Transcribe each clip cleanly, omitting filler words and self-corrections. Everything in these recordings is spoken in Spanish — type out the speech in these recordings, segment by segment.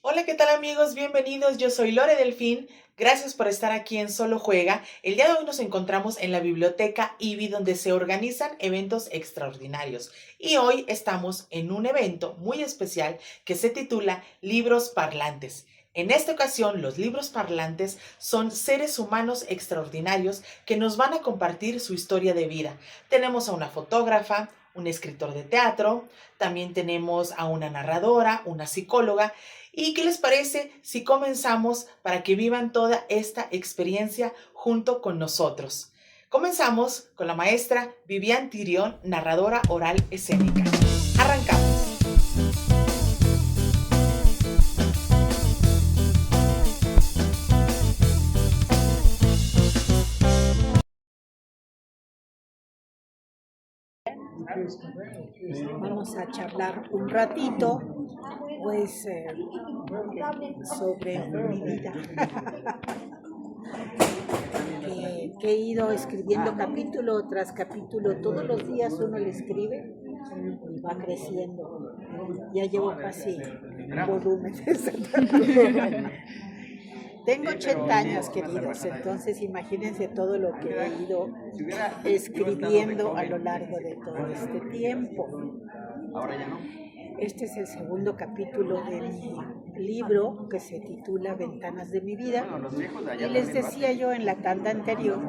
Hola, ¿qué tal amigos? Bienvenidos, yo soy Lore Delfín. Gracias por estar aquí en Solo Juega. El día de hoy nos encontramos en la biblioteca IBI donde se organizan eventos extraordinarios. Y hoy estamos en un evento muy especial que se titula Libros Parlantes. En esta ocasión, los libros parlantes son seres humanos extraordinarios que nos van a compartir su historia de vida. Tenemos a una fotógrafa, un escritor de teatro, también tenemos a una narradora, una psicóloga. ¿Y qué les parece si comenzamos para que vivan toda esta experiencia junto con nosotros? Comenzamos con la maestra Vivian Tirión, narradora oral escénica. Arrancamos. Vamos a charlar un ratito, pues, sobre mi vida. que he ido escribiendo capítulo tras capítulo. Todos los días uno le escribe y va creciendo. Ya llevo casi volúmenes. Tengo 80 años, queridos, entonces imagínense todo lo que he ido escribiendo a lo largo de todo este tiempo. Este es el segundo capítulo de mi libro que se titula Ventanas de mi vida. Y les decía yo en la tanda anterior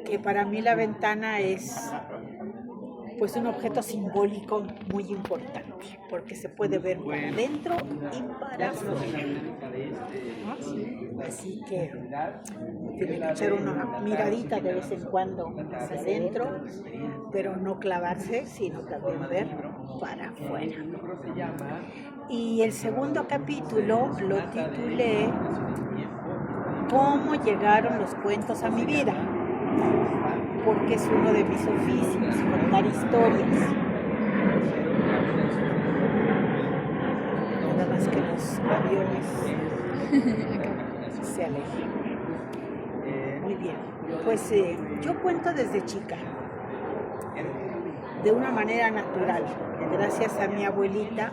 que para mí la ventana es pues un objeto simbólico muy importante, porque se puede ver para adentro y para afuera, ¿no? Así que tiene que echar una miradita de vez en cuando hacia adentro, pero no clavarse, sino también ver para afuera. Y el segundo capítulo lo titulé ¿Cómo llegaron los cuentos a mi vida? Porque es uno de mis oficios, contar historias. Nada más que los aviones se alejan. Muy bien, pues yo cuento desde chica, de una manera natural, gracias a mi abuelita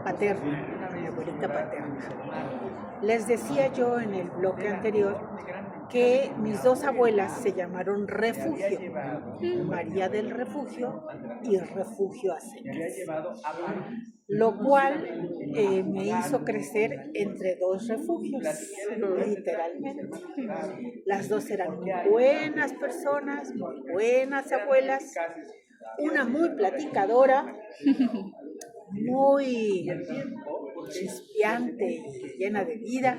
paterna. Les decía yo en el bloque anterior que mis dos abuelas se llamaron Refugio, María del Refugio y Refugio a secas, lo cual me hizo crecer entre dos refugios, literalmente. Las dos eran muy buenas personas, muy buenas abuelas, una muy platicadora, muy chispeante y llena de vida,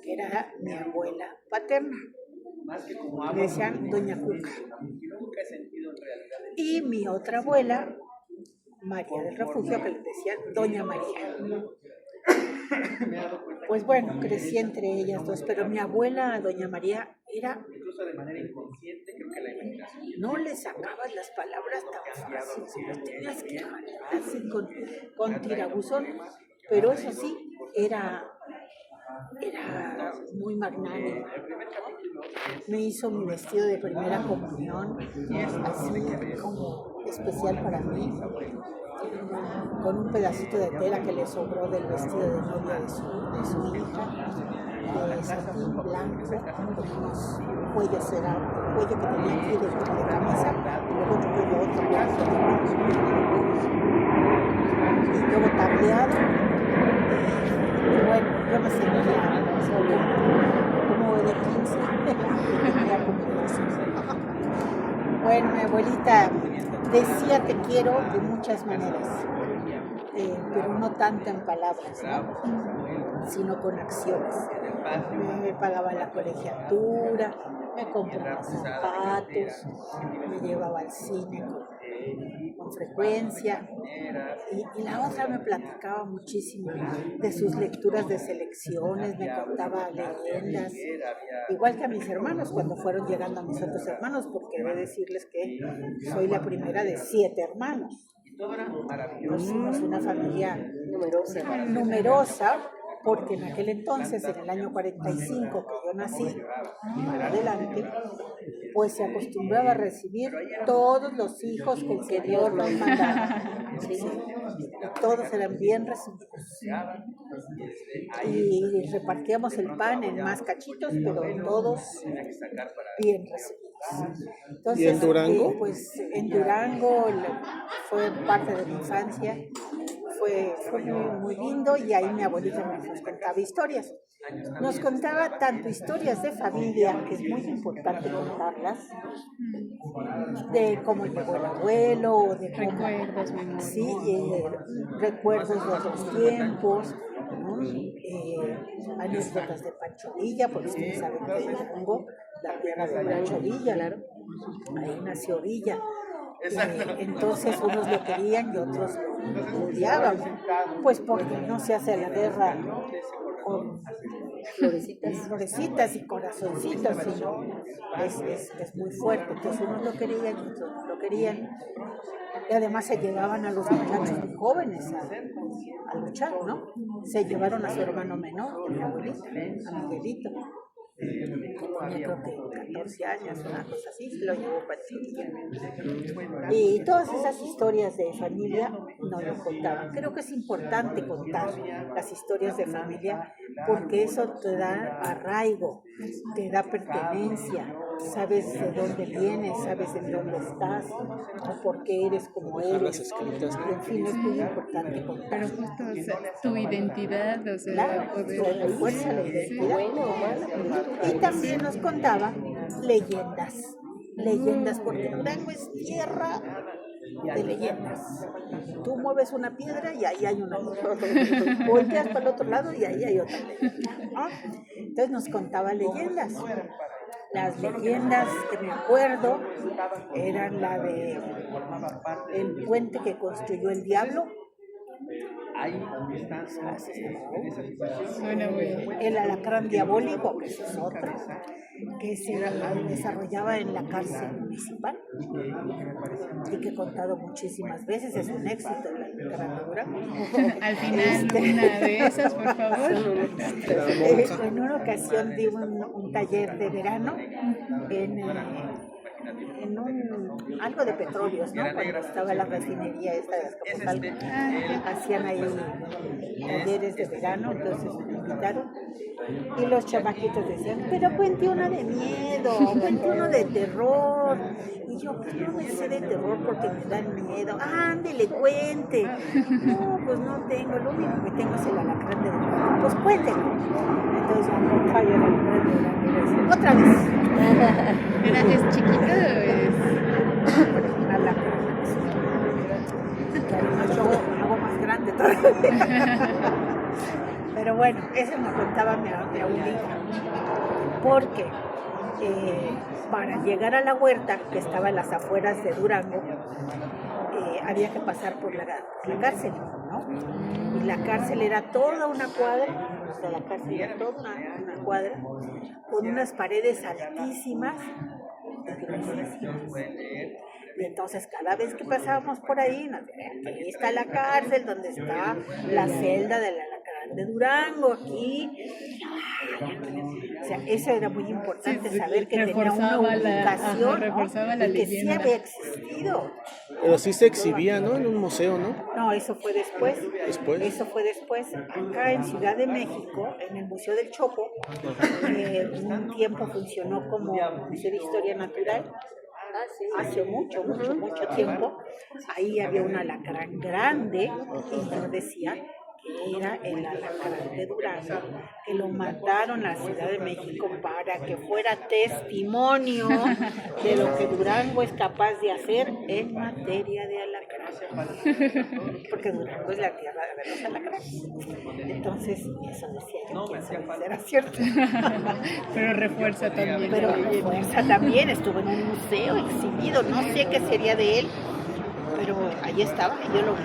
que era mi abuela paterna. Me decían Doña Cuca. Y mi otra abuela, María del Refugio, que le decían Doña María. Pues bueno, crecí entre ellas dos, pero mi abuela, Doña María, era... No le sacabas las palabras tan fácil, las tenías que jalar así con tirabuzón, pero eso sí, era muy magnánima. Me hizo mi vestido de primera comunión, así como especial para mí, con un pedacito de tela que le sobró del vestido de novia de su hija, de satín blanco, con unos cuellos, era el cuello que tenía aquí de camisa, y luego otro cuello blanco, y luego tableado. Y bueno, yo me sentía como de 15, tenía como 15. Bueno, mi abuelita decía te quiero de muchas maneras, pero no tanto en palabras, ¿no? Sino con acciones. Me pagaba la colegiatura, me compraba zapatos, me llevaba al cine con frecuencia, y la otra me platicaba muchísimo de sus lecturas de selecciones, me contaba leyendas, igual que a mis hermanos cuando fueron llegando a mis otros hermanos, porque he de decirles que soy la primera de 7 hermanos. Somos una familia numerosa, porque en aquel entonces, en el año 45 que yo nací, para adelante, pues se acostumbraba a recibir todos los hijos que Dios nos mandaba. ¿Sí? y todos eran bien recibidos. Y repartíamos el pan en más cachitos, pero todos bien recibidos. Entonces, ¿Y en Durango? Pues en Durango fue parte de mi infancia, fue muy lindo, y ahí mi abuelita nos contaba historias. Nos contaba tanto historias de familia, que es muy importante contarlas, de cómo llegó el abuelo, o de cómo, Recuerdos, memorias. sí, recuerdos de otros tiempos, ¿no? Anécdotas de Pancho Villa, porque ustedes saben que en Durango, la tierra de Pancho Villa, claro, ahí nació Villa. Entonces unos lo querían y otros lo odiaban, pues porque no se hace la guerra con florecitas y corazoncitos, sino es muy fuerte. Entonces unos lo querían y otros no lo querían, y además se llevaban a los muchachos muy jóvenes a luchar, ¿no? Se llevaron a su hermano menor, mi abuelita, a Miguelito. Tenía creo que 14 años, una cosa así, se lo llevó Panchilla. Y todas esas historias de familia nos lo contaban. Creo que es importante contar las historias de familia, porque eso te da arraigo, te da pertenencia, sabes de dónde vienes, sabes de dónde estás, o por qué eres como eres. En fin, es muy importante contar. Pero justo, o sea, tu identidad, o sea, Claro, poder... refuerza la identidad. Y también nos contaba leyendas, porque Durango es tierra de leyendas. Tú mueves una piedra y ahí hay una leyenda. Volteas para el otro lado y ahí hay otra leyenda, ¿no? Entonces nos contaba leyendas. Las leyendas que me acuerdo eran la de el puente que construyó el diablo. Suena muy bien. El alacrán diabólico, que ese es otro, que se desarrollaba en la cárcel municipal y que he contado muchísimas veces, es un éxito en la literatura. Al final, una de esas, por favor. En una ocasión di un taller de verano en algo de petróleos, ¿no? Cuando estaba la refinería esta de Azcapotzalco, hacían ahí talleres de verano, entonces me invitaron y los chamaquitos decían, pero cuente una de miedo, cuente uno de terror, y yo, pues no me sé de terror porque me dan miedo. Ándele, cuente. No, pues no tengo, lo único que tengo es el alacrán de Durango. Pues cuéntelo. Entonces yo contaba yo el alacrán de Durango y decía, otra vez. ¿Es chiquito o es...? Que además yo hago más grande todavía. Pero bueno, eso me contaba mi abuelita, porque para llegar a la huerta, que estaba en las afueras de Durango, había que pasar por la cárcel, ¿no? Y la cárcel era toda una cuadra, o sea, la cárcel era toda una cuadra, con unas paredes altísimas, gruesísimas. Y entonces cada vez que pasábamos por ahí, nos decían, aquí está la cárcel, donde está la celda del alacrán de Durango, aquí. O sea, eso era muy importante, saber que tenía una ubicación, reforzaba ¿no? la Y que sí leyenda. había existido. Pero sí se exhibía, ¿no? En un museo, ¿no? No, eso fue después. Después. Eso fue después. Acá en Ciudad de México, en el Museo del Chopo, un tiempo funcionó como Museo de Historia Natural. Hace mucho tiempo, ahí había un alacrán grande, y yo decía que era el alacrán de Durango, que lo mandaron a la Ciudad de México para que fuera testimonio de lo que Durango es capaz de hacer en materia de alacrán, porque Durango es la tierra de los alacranes. Entonces, eso decía yo, quién sabe si era cierto. Pero refuerza también. Pero la leyenda. fuerza también, estuvo en un museo exhibido, no sé qué sería de él, pero ahí estaba y yo lo vi.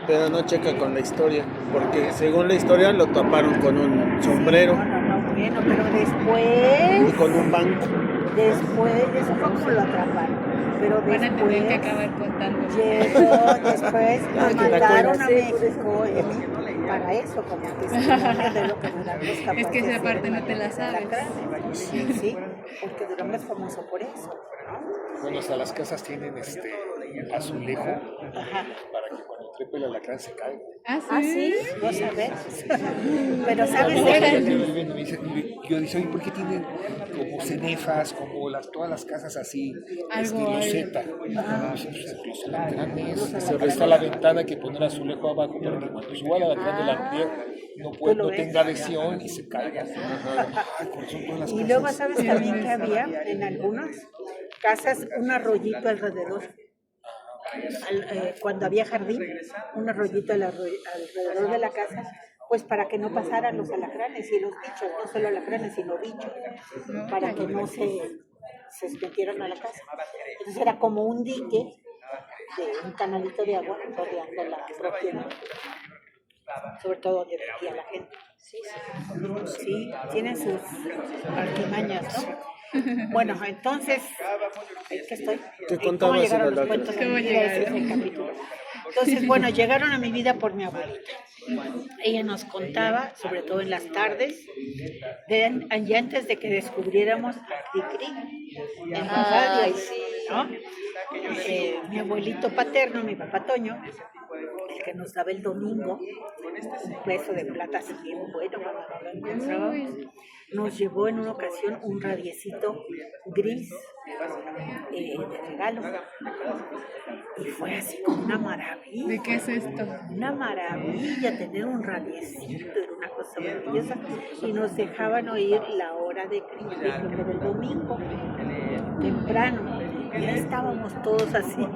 Pero no checa con la historia, porque según la historia lo taparon con un sombrero No, bueno, pero después, y con un banco. eso fue como lo atraparon. Pero Van a tener que después acabar contando. después Ah, nos que te mandaron a acuerdas. México para eso, como testimonio de lo que Durango es capaz Es que de esa hacer parte en no te la materia de sabes. alacranes. Sí, porque Durango es famoso por eso, ¿no? Bueno, hasta las casas tienen azulejo Ajá. para que cuando trepa el alacrán se cae. Ah, Ah, sí, sí. no sabes. Pero sabes Y de yo dice, oye, ¿por qué tienen como cenefas, como todas las casas así, Algo, loseta? Los alacranes, se está la ventana, hay que poner azulejo abajo para que cuando suba el alacrán de la piel no tenga adhesión y se caiga. Ay, por eso todas las Y casas. luego, ¿sabes también que había en algunas casas un arroyito alrededor? Cuando había jardín, un arroyito alrededor de la casa, pues para que no pasaran los alacranes y los bichos, no solo alacranes, sino bichos, para que no se metieran a la casa. Entonces era como un dique, de un canalito de agua rodeando la propiedad, sobre todo donde vivía la gente. Sí, tienen sus artimañas, ¿no? Bueno, entonces, ¿qué estoy? ¿Qué ¿Cómo contabas llegaron en los la cuentos a mi ¿Cómo vida? Ese es llegaron? el capítulo. Entonces, bueno, llegaron a mi vida por mi abuelita. Ella nos contaba, sobre todo en las tardes, y antes de que descubriéramos a Cricri en la radio, ¿no? Mi abuelito paterno, mi papá Toño, el que nos daba el domingo un peso de plata así bien bueno cuando no lo encontrábamos, nos llevó en una ocasión un radiecito gris de regalo. Y fue así como una maravilla. ¿De qué es esto? Una maravilla tener un radiecito, era una cosa maravillosa. Y nos dejaban oír la hora de Cricri, que era el domingo, temprano. Y ahí estábamos todos así,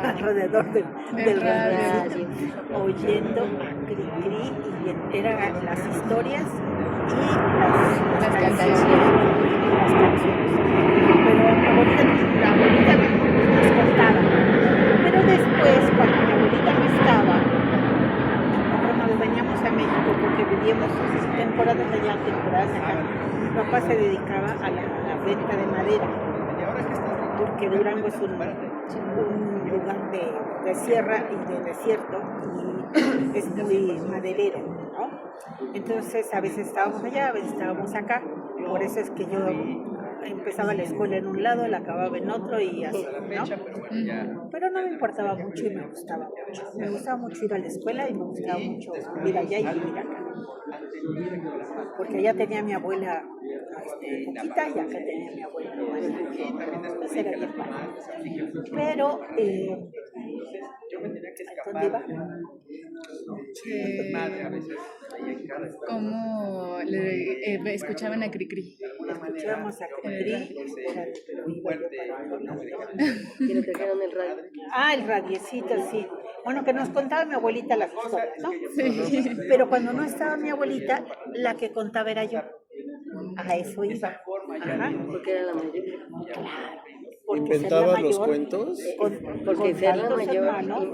alrededor del radio, oyendo a Cricri, y eran las historias y las canciones. Pero la abuelita nos contaba. Pero después, cuando mi abuelita no estaba, cuando veníamos a México, porque vivíamos temporadas allá, temporadas acá, mi papá se dedicaba a la venta de madera, porque Durango es un lugar de sierra y de desierto, y es muy maderero, ¿no? Entonces, a veces estábamos allá, a veces estábamos acá, por eso es que yo empezaba la escuela en un lado, la acababa en otro y así, ¿no? Pero no me importaba mucho y me gustaba mucho. Me gustaba mucho ir a la escuela y me gustaba mucho ir allá y vivir acá. Porque allá tenía mi abuela poquita y acá tenía mi abuela María. Pues era bien padre. Pero, ¿dónde iba? ¿Cómo escuchaban a Cricri? Escuchábamos a Cricri, pero iba yo para otro lado. Y le trajeron el radio. Ah, el radiecito, sí. Bueno, que nos contaba mi abuelita las historias, ¿no? Sí. Pero cuando no estaba mi abuelita, la que contaba era yo. A eso iba. Ajá. Porque era la mayor. Porque ¿Inventabas ser la los mayor, cuentos? Porque ser la tantos mayor hermanos,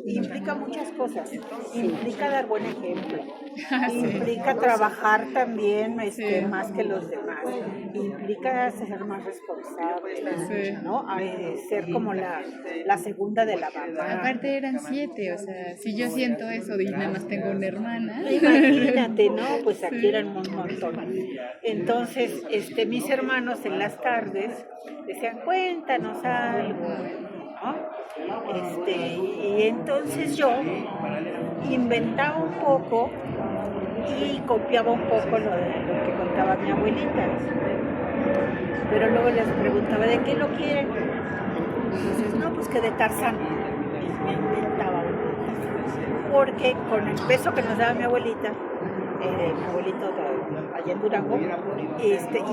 implica muchas cosas. Implica dar buen ejemplo. Sí. Implica trabajar también Sí. más que los demás. Implica ser más responsable, Sí. ¿no? Ser como la segunda de la mamá. Aparte eran 7, o sea, si yo siento eso y nada más tengo una hermana. Imagínate, ¿no? Pues aquí eran un montón. Entonces, mis hermanos en las tardes decían, cuéntanos algo, ¿no? Y entonces yo inventaba un poco y copiaba un poco lo que contaba mi abuelita. Pero luego les preguntaba, ¿de qué lo quieren? Entonces, no, pues que de Tarzán. Y me inventaba una. Porque con el peso que nos daba mi abuelita, mi abuelito allá en Durango,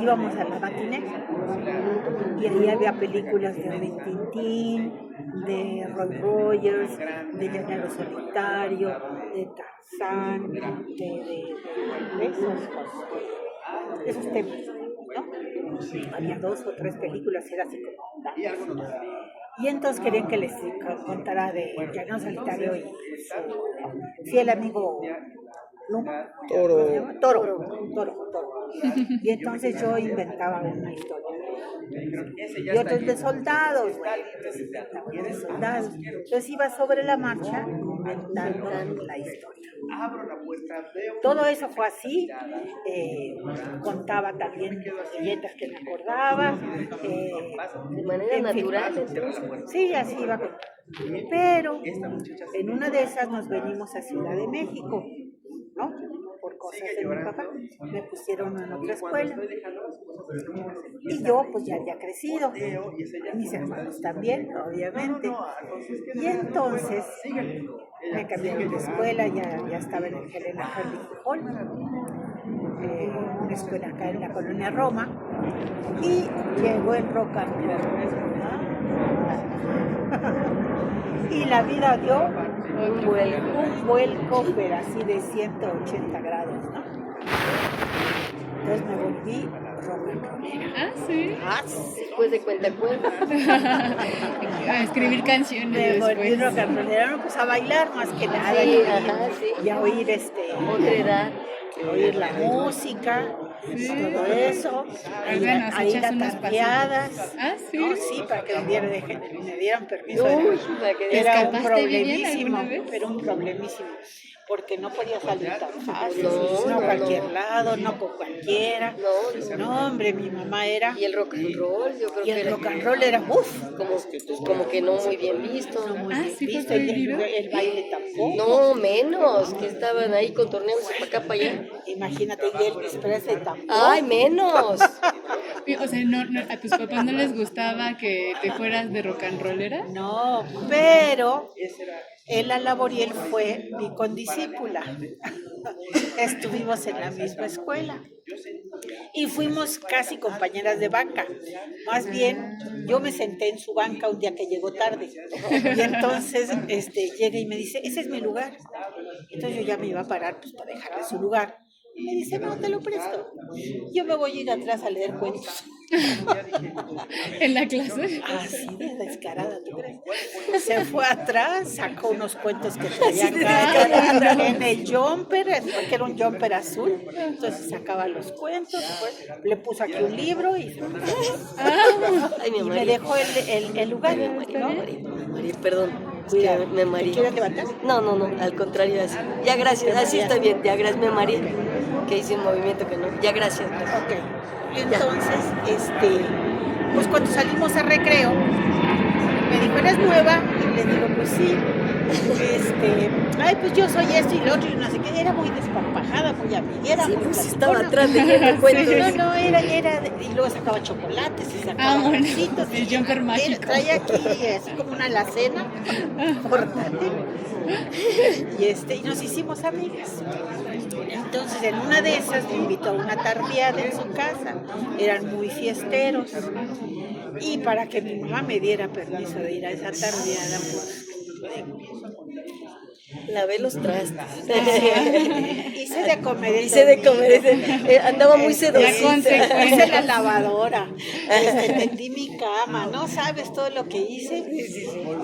íbamos a la matiné y ahí había películas de Rin Tin Tin, de Roy Rogers, de Llanero Solitario, de Tarzán, de esos temas, ¿no? Había 2 o 3 películas, era así como tantas. Y entonces querían que les contara de Llanero Solitario y su fiel amigo Luma. Toro. Y entonces yo inventaba una historia. Y otros de soldados, güey. Entonces inventaba de soldados. Entonces iba sobre la marcha inventando la historia. Todo eso fue así. Contaba también leyendas que me acordaba. de manera natural, entonces. Sí, así iba contando. Pero en una de esas nos venimos a Ciudad de México, ¿no? Por cosas de mi papá. Me pusieron en otra escuela. Y yo pues ya había crecido. Mis hermanos también, obviamente. Y entonces me cambiaron de escuela, ya estaba en el Helena Jardín Hall, una escuela acá en la colonia Roma. Y llegó el rock and roll. Y la vida dio un vuelco, pero así de 180 grados, ¿no? Entonces me volví rock and rollera. Ah, sí. Después de cuenta. A escribir canciones Me volví después. rock and rollera, no, pues a bailar más que nada. Sí, y ajá, sí. y a oír Otra edad. oír la música, todo eso, a ir Bueno, a ir echas a unos tardeadas. Ah, sí. No, sí, para que me dieran permiso. Uy, para que Era un ¿Escapaste bien problemísimo, alguna vez? era un problemísimo, porque no podía salir tan fácil, No, no a cualquier no. lado, no con cualquiera. No, hombre, mi mamá era, Y el rock and roll, yo creo y que el era rock and roll era, uff, como que no muy bien visto. muy Ah, bien sí, fue visto, y prohibido. el baile tampoco. No, menos, que estaban ahí contorneándose para acá, para allá. Imagínate, y Elvis Presley tampoco. Ay, menos. O sea, ¿a tus papás no les gustaba que te fueras de rock and rollera? No, pero Ela Laboriel fue mi condiscípula. Estuvimos en la misma escuela y fuimos casi compañeras de banca. Más bien, yo me senté en su banca un día que llegó tarde y entonces llega y me dice, ese es mi lugar. Entonces yo ya me iba a parar pues, para dejarle su lugar. Y me dice, no, te lo presto. Yo me voy a ir atrás a leer cuentos. ¿En la clase? Así de descarada, ¿tú crees? Se fue atrás, sacó unos cuentos que traía acá en el jumper, porque era un jumper azul. Entonces sacaba los cuentos, le puso aquí un libro y Ay, mi me María. dejó el lugar. Ay, ¿no? María, perdón. Es que Cuidado, me ¿te mareé. quieres levantar? No, al contrario, así. Ya gracias, así está bien, ya gracias, me mareé. Que hice un movimiento que no. Ya gracias. Ok. Entonces, pues cuando salimos a recreo, me dijo, ¿eres nueva? Y le digo, pues sí. Ay, pues yo soy esto y lo otro, y no sé qué. Era muy desparpajada, muy amiguera. Sí, muy pues platicona. estaba atrás leyendo cuentos. No, era, y luego sacaba chocolates y sacaba bueno, dulcitos, el jumper mágico. Traía aquí así como una alacena portátil. Y nos hicimos amigas. Entonces en una de esas me invitó a una tardeada en su casa. Eran muy fiesteros. Y para que mi mamá me diera permiso de ir a esa tardeada, pues Lavé los trastes. hice de comer. Hice de comer. Andaba muy La sedosita. hice la lavadora, tendí mi cama, no sabes todo lo que hice.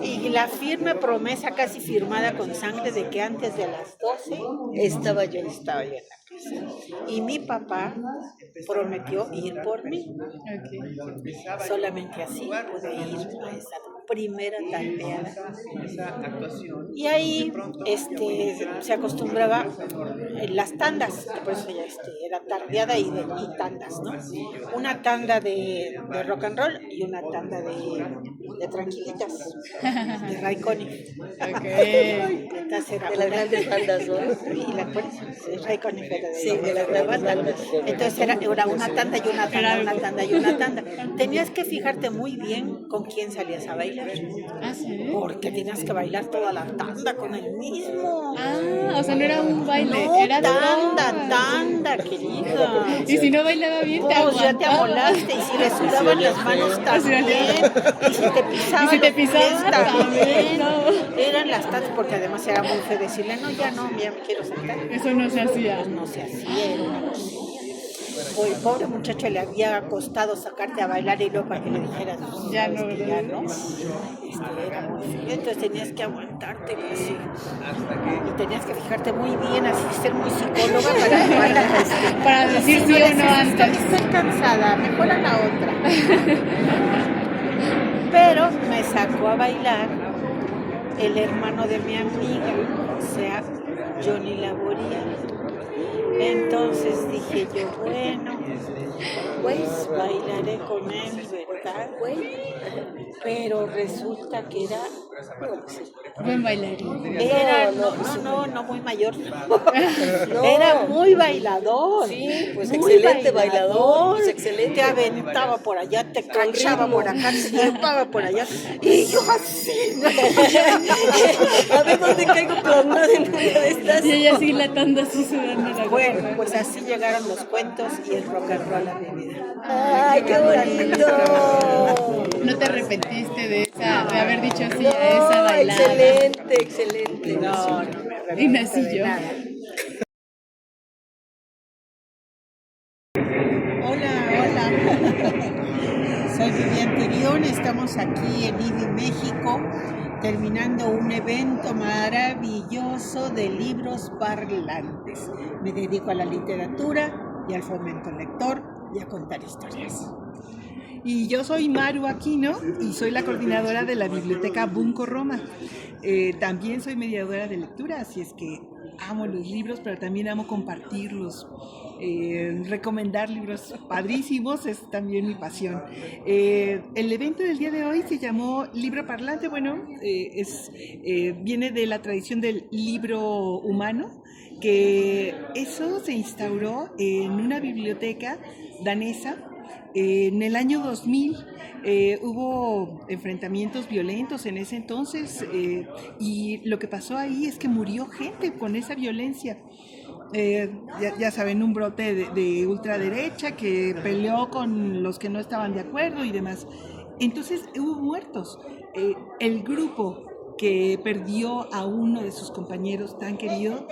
Y la firme promesa casi firmada con sangre de que antes de las 12 Estaba yo. estaba yo en la casa. Y mi papá prometió ir por mí. Ok. Solamente así pude ir a esa primera tardeada. Y ahí se acostumbraba en las tandas, por eso ya era tardeada y tandas, ¿no? Una tanda de rock and roll y una tanda de tranquilitas, de Ray Conniff. Ok. Entonces era De las grandes bandas, ¿no? y la Ray Conniff era Sí, de las grandes bandas. entonces era una tanda y una tanda, una tanda y una tanda. Tenías que fijarte muy bien con quién salías a bailar. Ah, sí. Porque tenías que bailar toda la tanda con el mismo. Ah, o sea, no era un baile, No, era todo. tanda, querida. Y si no bailaba bien, te Pues ya te aguantaba. amolaste, y si le sudaban las manos también, y si te pisaban, Y si te los pies pisaban también. no. Eran las tandas, porque además era muy feo decirle, no, ya me quiero sentar. Eso no se hacía. Pues no se hacía, era una grosería. O el pobre muchacho le había costado sacarte a bailar y luego para que le dijeras, Ya "Sabes no, que ya no". Era muy feo, entonces tenías que aguantarte así. Y tenías que fijarte muy bien, así ser muy psicóloga Para decir sí o no antes. Estoy cansada, mejor a la otra. Pero me sacó a bailar el hermano de mi amiga, o sea, Johnny Laboriel. Entonces dije yo, bueno, pues bailaré con él, ¿verdad? cantar, pero resulta que era, Buen bailarín. era no muy mayor, era muy bailador, Sí, pues muy excelente bailador, pues excelente. te aventaba por allá, te cachaba por acá, te llevaba por allá, y yo así, A ver dónde caigo plasmada en una de estas. Y ella así latando, así sudando la bueno, gota. pues así llegaron los cuentos y el rock and roll a mi vida. ¡Ay, qué bonito! ¿No te arrepentiste de haber dicho sí No, a esa bailada? excelente, excelente. No me Y arrepiento nací de yo. nada. Hola. Soy Vivian Tirión, estamos aquí en IBI, México, terminando un evento maravilloso de libros parlantes. Me dedico a la literatura y al fomento lector y a contar historias. Y yo soy Maru Aquino y soy la coordinadora de la biblioteca Bunco Roma. También soy mediadora de lectura, así es que amo los libros, pero también amo compartirlos. Recomendar libros padrísimos es también mi pasión. El evento del día de hoy se llamó Libro Parlante. Bueno, viene de la tradición del libro humano, que eso se instauró en una biblioteca danesa. En el año 2000 hubo enfrentamientos violentos en ese entonces, y lo que pasó ahí es que murió gente con esa violencia. Ya saben, un brote de ultraderecha que peleó con los que no estaban de acuerdo y demás. Entonces hubo muertos. El grupo que perdió a uno de sus compañeros tan querido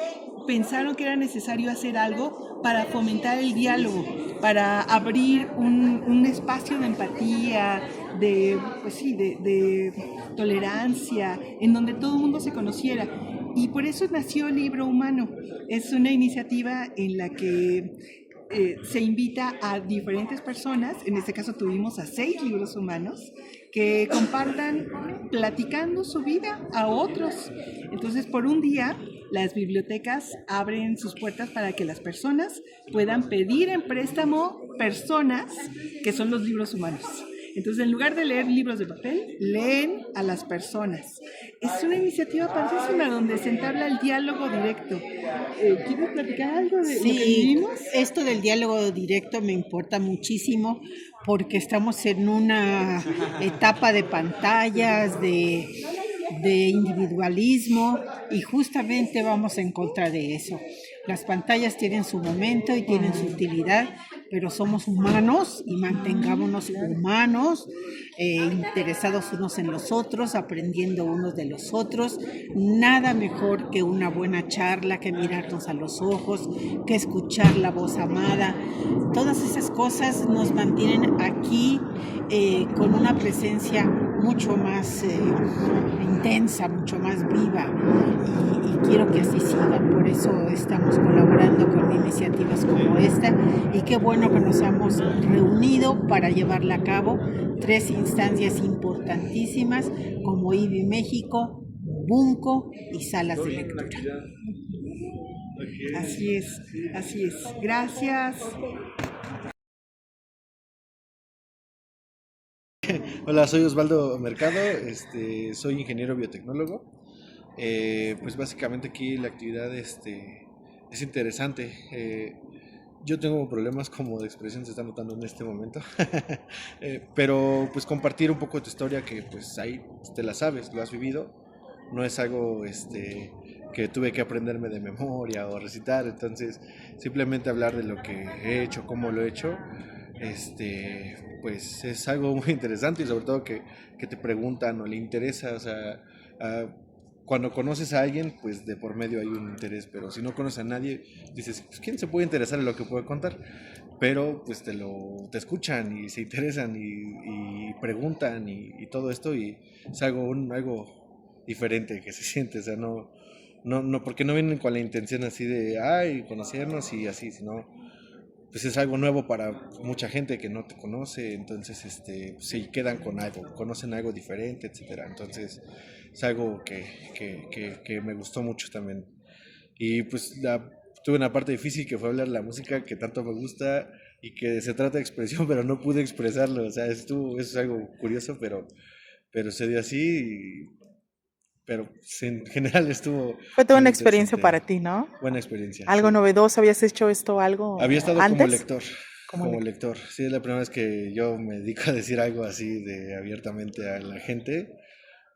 pensaron que era necesario hacer algo para fomentar el diálogo, para abrir un espacio de empatía, de tolerancia, en donde todo el mundo se conociera. Y por eso nació el Libro Humano. Es una iniciativa en la que se invita a diferentes personas, en este caso tuvimos a 6 libros humanos, que compartan platicando su vida a otros. Entonces, por un día, las bibliotecas abren sus puertas para que las personas puedan pedir en préstamo personas, que son los libros humanos. Entonces, en lugar de leer libros de papel, leen a las personas. Es una iniciativa padrísima donde se entabla el diálogo directo. ¿Quieres platicar algo de lo que vivimos? Esto del diálogo directo me importa muchísimo porque estamos en una etapa de pantallas, de individualismo, y justamente vamos en contra de eso. Las pantallas tienen su momento y tienen su utilidad, pero somos humanos y mantengámonos humanos, interesados unos en los otros, aprendiendo unos de los otros. Nada mejor que una buena charla, que mirarnos a los ojos, que escuchar la voz amada. Todas esas cosas nos mantienen aquí con una presencia mucho más intensa, mucho más viva, y quiero que así siga. Por eso estamos colaborando con iniciativas como esta, y qué bueno que nos hemos reunido para llevarla a cabo. 3 instancias importantísimas como IBI México, Bunco y salas de lectura. Así es. Gracias. Hola, soy Osvaldo Mercado, soy ingeniero biotecnólogo. Pues básicamente aquí la actividad es interesante. Yo tengo problemas como de expresión, se está notando en este momento, pero pues compartir un poco de tu historia, que pues ahí te la sabes, lo has vivido, no es algo que tuve que aprenderme de memoria o recitar. Entonces simplemente hablar de lo que he hecho, cómo lo he hecho, pues es algo muy interesante, y sobre todo que te preguntan o le interesa. O sea, cuando conoces a alguien, pues de por medio hay un interés, pero si no conoces a nadie, dices, pues, ¿quién se puede interesar en lo que puedo contar? Pero pues te escuchan y se interesan y preguntan y todo esto, y es algo diferente que se siente. O sea, no, porque no vienen con la intención así de, conocernos y así, sino pues es algo nuevo para mucha gente que no te conoce. Entonces se quedan con algo, conocen algo diferente, etcétera. Entonces es algo que me gustó mucho también. Y pues tuve una parte difícil, que fue hablar la música que tanto me gusta, y que se trata de expresión, pero no pude expresarlo. O sea, eso es algo curioso, pero se dio así, pero pues, en general estuvo Fue toda muy una experiencia interesante. para ti, ¿no? Buena experiencia. Algo Sí. novedoso, ¿habías hecho esto algo Había estado como antes? lector. Como Como lector. Sí, es la primera vez que yo me dedico a decir algo así de abiertamente a la gente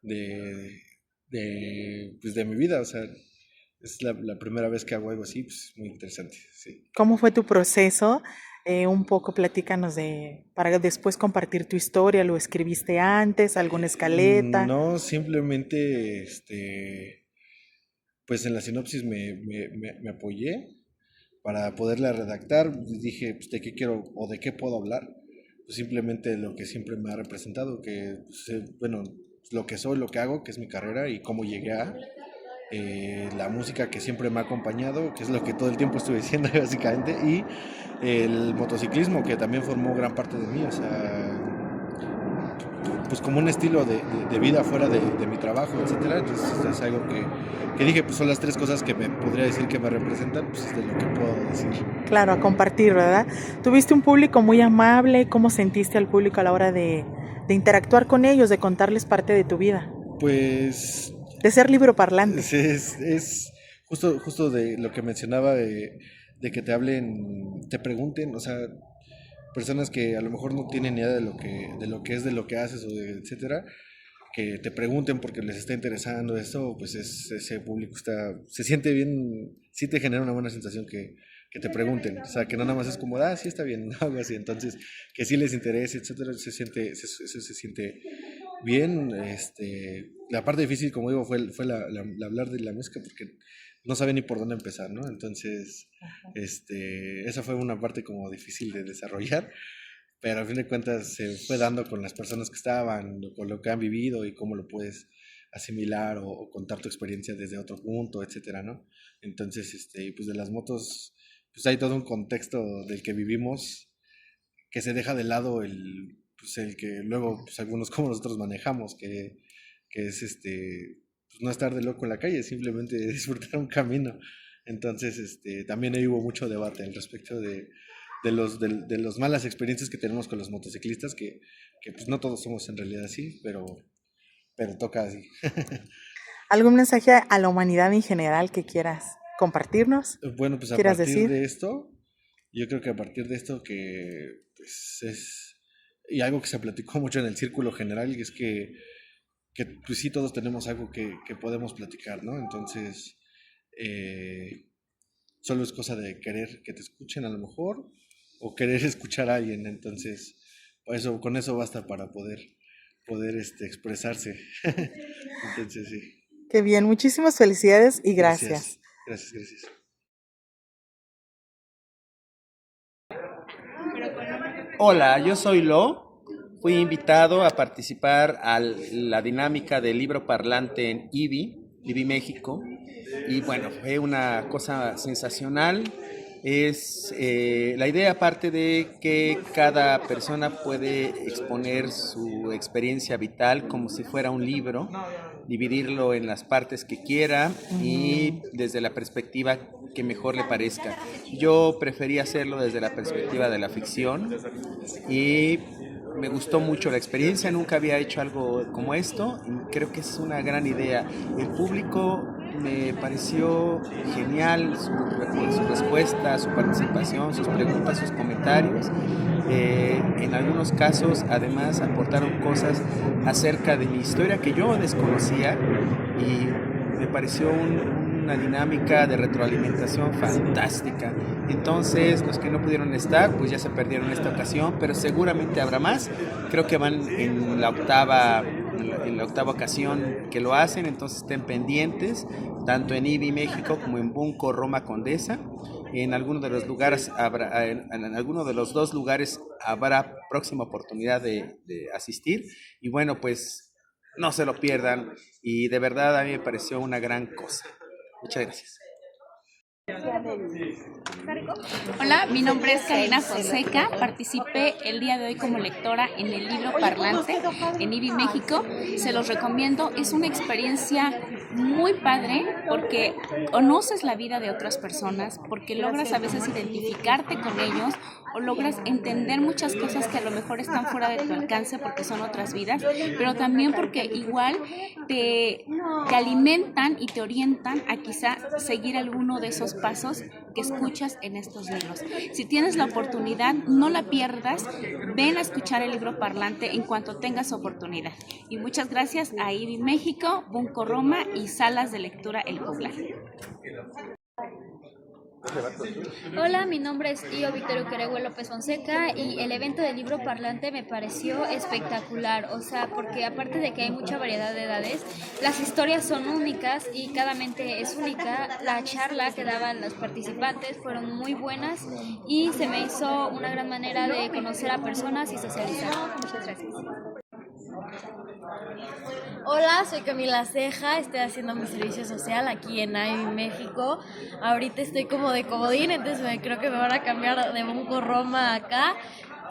pues de mi vida. O sea, es la primera vez que hago algo así, pues muy interesante. Sí. ¿Cómo fue tu proceso? Un poco platícanos para después compartir tu historia. ¿Lo escribiste antes? ¿Alguna escaleta? No, simplemente, pues en la sinopsis me apoyé para poderla redactar. Dije, pues, de qué quiero o de qué puedo hablar. Pues simplemente lo que siempre me ha representado, que, pues, bueno, lo que soy, lo que hago, que es mi carrera y cómo llegué a la música que siempre me ha acompañado, que es lo que todo el tiempo estuve diciendo básicamente, y el motociclismo, que también formó gran parte de mí. O sea, pues como un estilo de vida fuera de mi trabajo, etcétera. Entonces es algo que dije, pues son las tres cosas que me podría decir que me representan, pues es de lo que puedo decir. Claro, a compartir, ¿verdad? Tuviste un público muy amable. ¿Cómo sentiste al público a la hora de interactuar con ellos, de contarles parte de tu vida? Pues De ser libro parlante. es justo de lo que mencionaba de que te hablen, te pregunten, o sea, personas que a lo mejor no tienen ni idea de lo que es, de lo que haces o de etcétera, que te pregunten porque les está interesando esto, pues ese público se siente bien, sí te genera una buena sensación que te pregunten, o sea, que no nada más es como, sí está bien, algo así. Entonces, que sí les interese, etcétera, eso se siente bien. La parte difícil, como digo, fue la hablar de la música, porque no sabía ni por dónde empezar, ¿no? Entonces, esa fue una parte como difícil de desarrollar, pero al fin de cuentas se fue dando con las personas que estaban, con lo que han vivido y cómo lo puedes asimilar o contar tu experiencia desde otro punto, etcétera, ¿no? Entonces, pues de las motos, pues hay todo un contexto del que vivimos que se deja de lado pues el que luego pues algunos como nosotros manejamos, que es pues no estar de loco en la calle, simplemente disfrutar un camino. Entonces, también ahí hubo mucho debate al respecto de los malas experiencias que tenemos con los motociclistas, que pues no todos somos en realidad así, pero toca así. ¿Algún mensaje a la humanidad en general que quieras compartirnos? Bueno, pues a ¿Quieras partir decir? de esto, yo creo que a partir de esto que pues y algo que se platicó mucho en el círculo general, y es que pues sí todos tenemos algo que podemos platicar, ¿no? Entonces, solo es cosa de querer que te escuchen a lo mejor, o querer escuchar a alguien. Entonces, con eso basta para poder expresarse. Entonces, sí. Qué bien, muchísimas felicidades y gracias. Gracias. Hola, yo soy Lo. Fui invitado a participar a la dinámica del libro parlante en IBI México. Y bueno, fue una cosa sensacional. La idea parte de que cada persona puede exponer su experiencia vital como si fuera un libro, dividirlo en las partes que quiera y desde la perspectiva que mejor le parezca. Yo preferí hacerlo desde la perspectiva de la ficción y me gustó mucho la experiencia, nunca había hecho algo como esto y creo que es una gran idea. El público me pareció genial, su respuesta, su participación, sus preguntas, sus comentarios. En algunos casos además aportaron cosas acerca de mi historia que yo desconocía y me pareció una dinámica de retroalimentación fantástica. Entonces los que no pudieron estar pues ya se perdieron esta ocasión, pero seguramente habrá más. Creo que van en la octava ocasión que lo hacen, entonces estén pendientes tanto en IBI México como en Bunco Roma Condesa. En alguno de los lugares en alguno de los dos lugares habrá próxima oportunidad de asistir y bueno, pues no se lo pierdan y de verdad a mí me pareció una gran cosa. Muchas gracias. Hola, mi nombre es Karina Fonseca, participo participé el día de hoy como lectora en el libro Parlante en IBI México. Se los recomiendo, es una experiencia muy padre porque conoces la vida de otras personas, porque logras a veces identificarte con ellos o logras entender muchas cosas que a lo mejor están fuera de tu alcance porque son otras vidas, pero también porque igual te alimentan y te orientan a quizá seguir alguno de esos pasos que escuchas en estos libros. Si tienes la oportunidad, no la pierdas, ven a escuchar el libro Parlante en cuanto tengas oportunidad. Y muchas gracias a IBI México, Bunko Roma y Salas de Lectura El Puebla. Hola, mi nombre es Io Victorio Queregüe López Fonseca y el evento del libro Parlante me pareció espectacular, o sea, porque aparte de que hay mucha variedad de edades, las historias son únicas y cada mente es única. La charla que daban los participantes fueron muy buenas y se me hizo una gran manera de conocer a personas y socializar. Muchas gracias. Hola, soy Camila Ceja, estoy haciendo mi servicio social aquí en IBI México. Ahorita estoy como de comodín, entonces creo que me van a cambiar de Bunko Roma acá,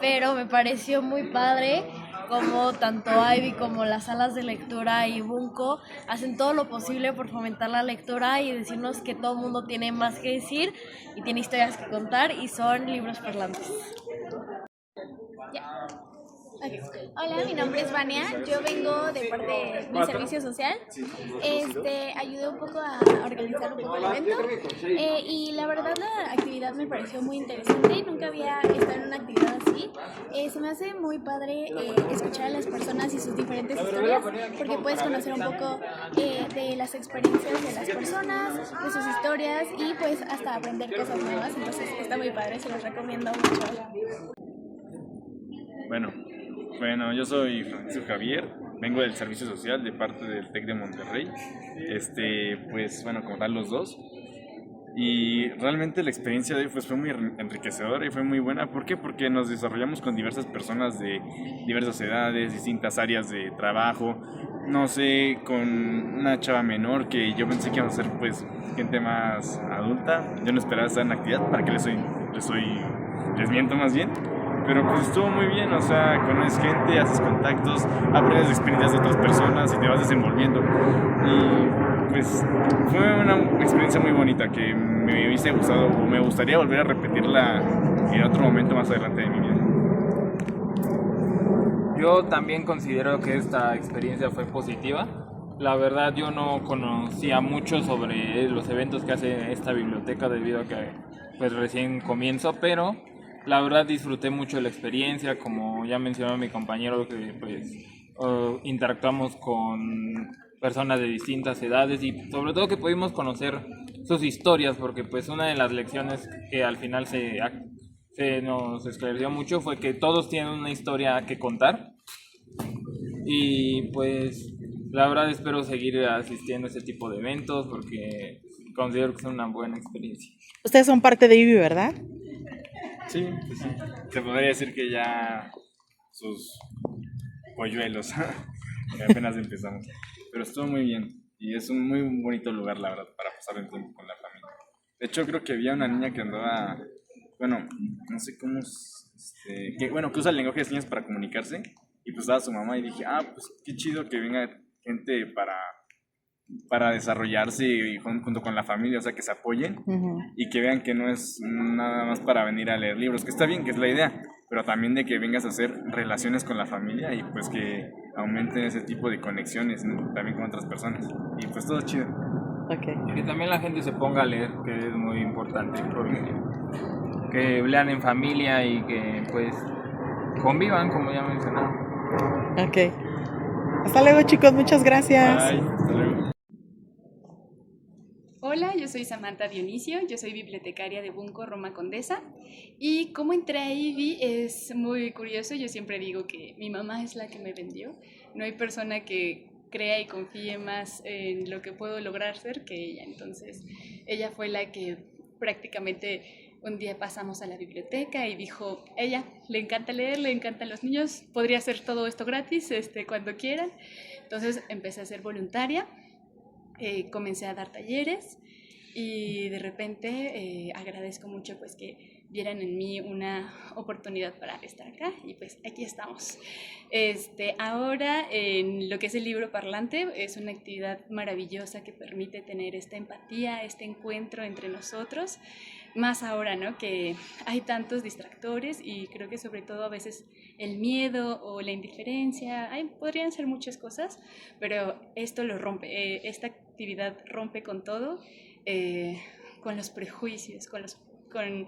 pero me pareció muy padre como tanto IBI como las salas de lectura y Bunko hacen todo lo posible por fomentar la lectura y decirnos que todo el mundo tiene más que decir y tiene historias que contar y son libros parlantes. Okay. Hola, mi nombre es Vania, yo vengo de parte de mi servicio social, ayudé un poco a organizar un poco el evento y la verdad la actividad me pareció muy interesante, nunca había estado en una actividad así, se me hace muy padre escuchar a las personas y sus diferentes historias porque puedes conocer un poco de las experiencias de las personas, de sus historias y pues hasta aprender cosas nuevas, entonces está muy padre, se los recomiendo mucho. Bueno, yo soy Francisco Javier, vengo del servicio social de parte del TEC de Monterrey, como tal los dos, y realmente la experiencia de hoy fue muy enriquecedora y fue muy buena. ¿Por qué? Porque nos desarrollamos con diversas personas de diversas edades, distintas áreas de trabajo, no sé, con una chava menor que yo pensé que iba a ser pues gente más adulta, yo no esperaba estar en actividad, para que les miento más bien. Pero pues estuvo muy bien, o sea, conoces gente, haces contactos, aprendes experiencias de otras personas y te vas desenvolviendo. Y pues fue una experiencia muy bonita que me hubiese gustado o me gustaría volver a repetirla en otro momento más adelante de mi vida. Yo también considero que esta experiencia fue positiva. La verdad yo no conocía mucho sobre los eventos que hace esta biblioteca debido a que pues recién comienzo, pero la verdad disfruté mucho de la experiencia, como ya mencionó mi compañero, que pues interactuamos con personas de distintas edades y sobre todo que pudimos conocer sus historias, porque pues una de las lecciones que al final se nos esclareció mucho fue que todos tienen una historia que contar y pues la verdad espero seguir asistiendo a este tipo de eventos porque considero que es una buena experiencia. Ustedes son parte de IBI, ¿verdad? Sí, pues sí. Se podría decir que ya sus polluelos, apenas empezamos. Pero estuvo muy bien y es un muy bonito lugar, la verdad, para pasar el tiempo con la familia. De hecho, creo que había una niña que andaba, no sé cómo, que usa el lenguaje de señas para comunicarse y pues estaba su mamá y dije, pues qué chido que venga gente para desarrollarse y junto con la familia, o sea, que se apoyen y que vean que no es nada más para venir a leer libros, que está bien, que es la idea, pero también de que vengas a hacer relaciones con la familia y pues que aumenten ese tipo de conexiones, ¿no? También con otras personas y pues todo chido. Okay. Y que también la gente se ponga a leer, que es muy importante, que lean en familia y que pues convivan, como ya mencionaba. Ok. Hasta luego, chicos, muchas gracias. Bye. Hasta luego. Hola, yo soy Samantha Dionisio, yo soy bibliotecaria de Bunko Roma Condesa y cómo entré a IBI es muy curioso. Yo siempre digo que mi mamá es la que me vendió, no hay persona que crea y confíe más en lo que puedo lograr ser que ella, entonces ella fue la que prácticamente un día pasamos a la biblioteca y dijo, ella le encanta leer, le encantan los niños, podría hacer todo esto gratis cuando quieran. Entonces empecé a ser voluntaria, comencé a dar talleres y de repente agradezco mucho pues que vieran en mí una oportunidad para estar acá y pues aquí estamos. Ahora en lo que es el libro parlante es una actividad maravillosa que permite tener esta empatía, este encuentro entre nosotros, más ahora, ¿no? Que hay tantos distractores y creo que sobre todo a veces el miedo o la indiferencia, podrían ser muchas cosas, pero esto lo rompe, esta actividad rompe con todo, con los prejuicios, con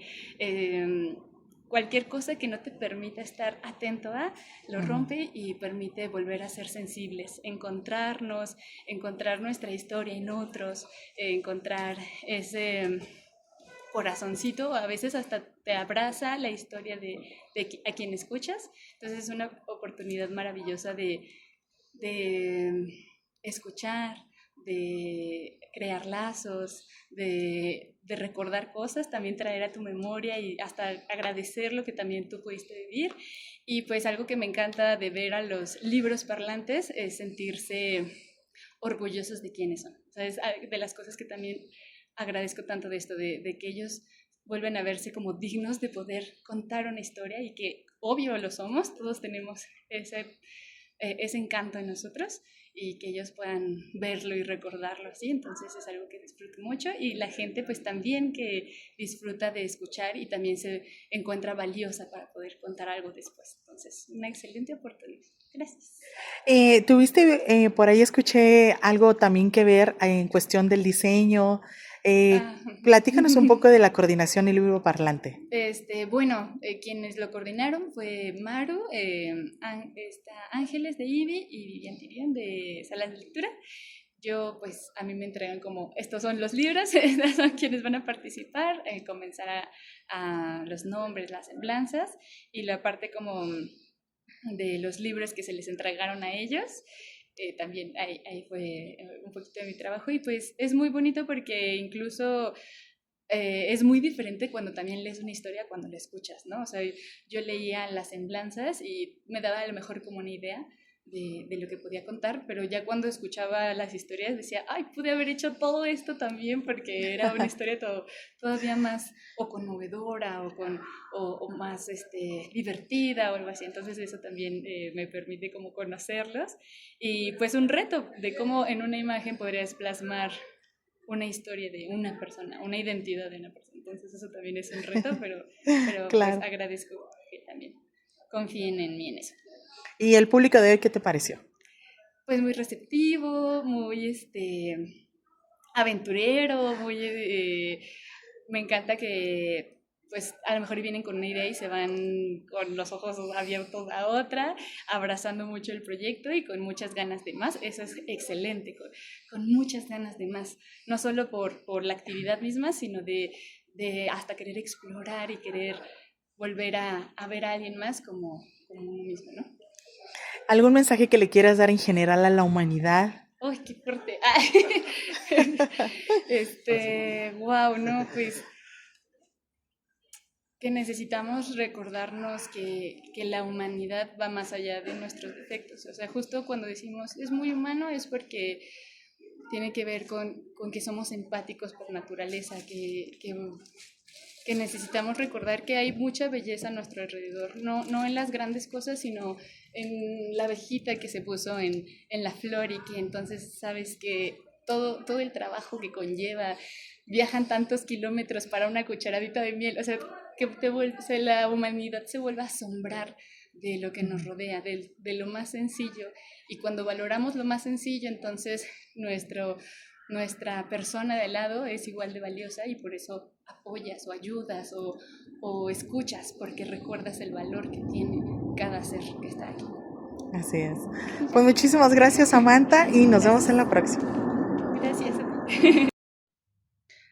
cualquier cosa que no te permita estar atento a, lo rompe y permite volver a ser sensibles, encontrarnos, encontrar nuestra historia en otros, encontrar ese corazoncito, a veces hasta te abraza la historia de a quien escuchas. Entonces es una oportunidad maravillosa de escuchar, de crear lazos, de recordar cosas, también traer a tu memoria y hasta agradecer lo que también tú pudiste vivir. Y pues algo que me encanta de ver a los libros parlantes es sentirse orgullosos de quiénes son. O sea, es de las cosas que también agradezco tanto de esto, de que ellos vuelven a verse como dignos de poder contar una historia y que obvio lo somos, todos tenemos ese encanto en nosotros y que ellos puedan verlo y recordarlo así, entonces es algo que disfruto mucho y la gente pues también que disfruta de escuchar y también se encuentra valiosa para poder contar algo después, entonces una excelente oportunidad. Gracias. Tuviste, por ahí escuché algo también que ver en cuestión del diseño. Platícanos un poco de la coordinación y libro parlante. Bueno, quienes lo coordinaron fue Maru, Ángeles de IBI y Vivian Tirión de Salas de Lectura. Yo, pues, a mí me entregan como, estos son los libros, estos son quienes van a participar, comenzar a los nombres, las semblanzas y la parte como de los libros que se les entregaron a ellos. También ahí fue un poquito de mi trabajo y pues es muy bonito porque incluso es muy diferente cuando también lees una historia cuando la escuchas, ¿no? O sea, yo leía las semblanzas y me daba a lo mejor como una idea de lo que podía contar, pero ya cuando escuchaba las historias decía, ay, pude haber hecho todo esto también porque era una historia todavía más o conmovedora o más divertida o algo así, entonces eso también me permite como conocerlos y pues un reto de cómo en una imagen podrías plasmar una historia de una persona, una identidad de una persona, entonces eso también es un reto, pero Claro. pues agradezco que también confíen en mí en eso. ¿Y el público de hoy qué te pareció? Pues muy receptivo, muy aventurero, muy me encanta que pues a lo mejor vienen con una idea y se van con los ojos abiertos a otra, abrazando mucho el proyecto y con muchas ganas de más. Eso es excelente, con muchas ganas de más, no solo por la actividad misma, sino de hasta querer explorar y querer volver a ver a alguien más como uno mismo, ¿no? ¿Algún mensaje que le quieras dar en general a la humanidad? ¡Ay, qué fuerte! Wow, no, pues que necesitamos recordarnos que la humanidad va más allá de nuestros defectos. O sea, justo cuando decimos es muy humano es porque tiene que ver con que somos empáticos por naturaleza, que necesitamos recordar que hay mucha belleza a nuestro alrededor, no en las grandes cosas, sino en la abejita que se puso en la flor y que entonces sabes que todo el trabajo que conlleva, viajan tantos kilómetros para una cucharadita de miel, o sea, que la humanidad se vuelva a asombrar de lo que nos rodea, de lo más sencillo, y cuando valoramos lo más sencillo, entonces nuestra persona de al lado es igual de valiosa y por eso apoyas o ayudas o escuchas porque recuerdas el valor que tiene cada ser que está aquí. Así es. Pues muchísimas gracias, Samantha, y nos vemos en la próxima. Gracias.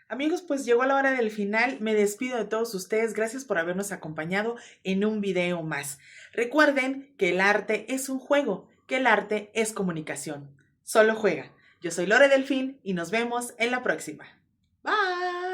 Amigos, pues llegó la hora del final. Me despido de todos ustedes. Gracias por habernos acompañado en un video más. Recuerden que el arte es un juego, que el arte es comunicación. Solo juega. Yo soy Lore Delfín y nos vemos en la próxima. Bye.